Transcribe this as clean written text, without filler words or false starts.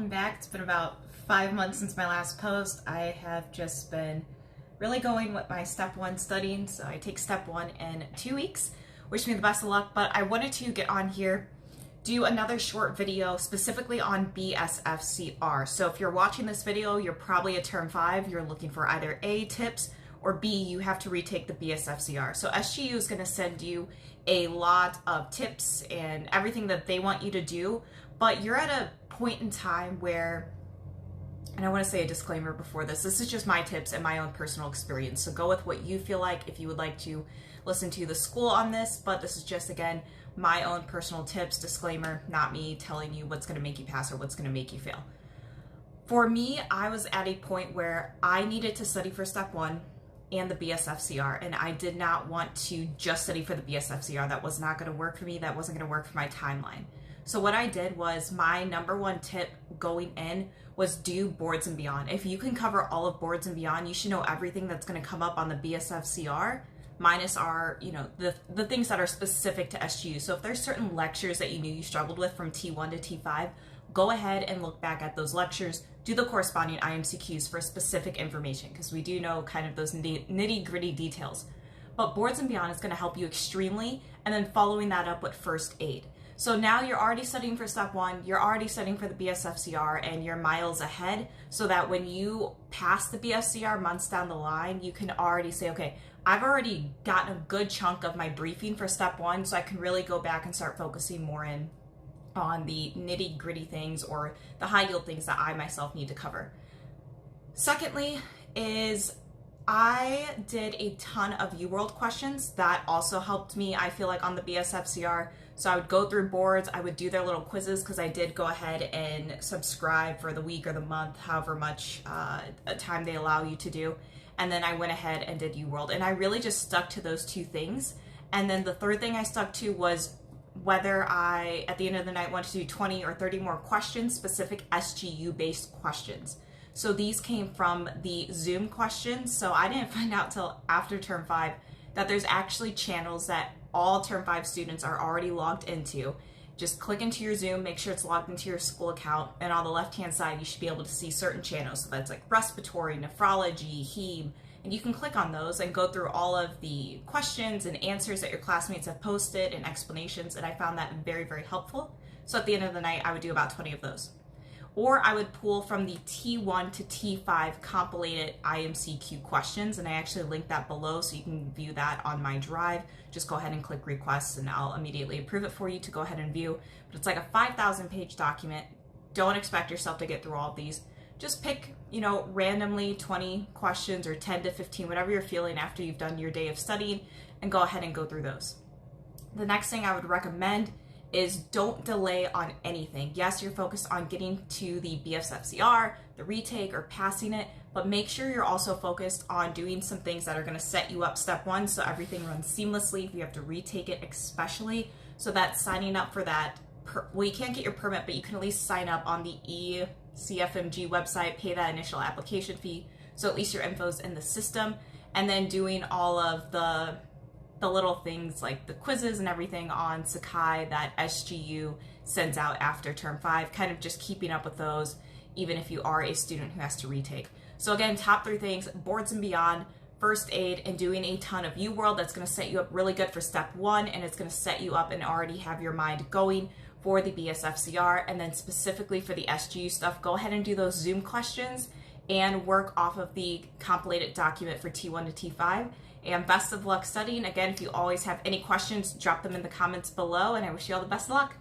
welcome back. It's been about 5 months since my last post. I have just been really going with my step 1 studying. So I take step 1 in 2 weeks. Wish me the best of luck, but I wanted to get on here, do another short video specifically on BSFCR. So if you're watching this video, you're probably at term 5, you're looking for either A, tips, or B, you have to retake the BSFCR. So SGU is going to send you a lot of tips and everything that they want you to do, but you're at a point in time where, and I want to say a disclaimer before this is just my tips and my own personal experience. So go with what you feel like if you would like to listen to the school on this, but this is just, again, my own personal tips, disclaimer, not me telling you what's going to make you pass or what's going to make you fail. For me, I was at a point where I needed to study for step 1 and the BSFCR, and I did not want to just study for the BSFCR. That was not going to work for me. That wasn't going to work for my timeline. So what I did was, my number 1 tip going in was do boards and beyond. If you can cover all of boards and beyond, you should know everything that's going to come up on the BSFCR, minus our, the things that are specific to SGU. So if there's certain lectures that you knew you struggled with from T1 to T5, go ahead and look back at those lectures, do the corresponding IMCQs for specific information, because we do know kind of those nitty-gritty details. But boards and beyond is going to help you extremely, and then following that up with first aid. So now you're already studying for step 1, you're already studying for the BSFCR, and you're miles ahead, so that when you pass the BSFCR months down the line, you can already say, okay, I've already gotten a good chunk of my briefing for step 1, so I can really go back and start focusing more in on the nitty-gritty things or the high-yield things that I myself need to cover. Secondly is I did a ton of UWorld questions. That also helped me, I feel like, on the BSFCR. So I would go through boards, I would do their little quizzes, because I did go ahead and subscribe for the week or the month, however much time they allow you to do. And then I went ahead and did UWorld. And I really just stuck to those 2 things. And then the third thing I stuck to was whether I, at the end of the night, wanted to do 20 or 30 more questions, specific SGU-based questions. So these came from the Zoom questions. So I didn't find out till after term 5 that there's actually channels that all term 5 students are already logged into. Just click into your Zoom, make sure it's logged into your school account, and on the left-hand side, you should be able to see certain channels. So that's like respiratory, nephrology, heme, and you can click on those and go through all of the questions and answers that your classmates have posted and explanations, and I found that very, very helpful. So at the end of the night, I would do about 20 of those. Or I would pull from the T1 to T5 compilated IMCQ questions, and I actually linked that below so you can view that on my drive. Just go ahead and click requests and I'll immediately approve it for you to go ahead and view. But it's like a 5,000 page document. Don't expect yourself to get through all of these. Just pick, randomly 20 questions or 10 to 15, whatever you're feeling after you've done your day of studying, and go ahead and go through those. The next thing I would recommend is don't delay on anything. Yes, you're focused on getting to the BSFCR, the retake, or passing it, but make sure you're also focused on doing some things that are going to set you up step 1 so everything runs seamlessly if you have to retake it, especially. So that signing up for that, you can't get your permit, but you can at least sign up on the ECFMG website, pay that initial application fee, so at least your info's in the system, and then doing all of the little things like the quizzes and everything on Sakai that SGU sends out after term 5, kind of just keeping up with those, even if you are a student who has to retake. So again, top 3 things: boards and beyond, first aid, and doing a ton of UWorld. That's going to set you up really good for step 1, and it's going to set you up and already have your mind going for the BSFCR. And then specifically for the SGU stuff, go ahead and do those Zoom questions and work off of the compilated document for T1 to T5. And best of luck studying. Again, if you always have any questions, drop them in the comments below, and I wish you all the best of luck.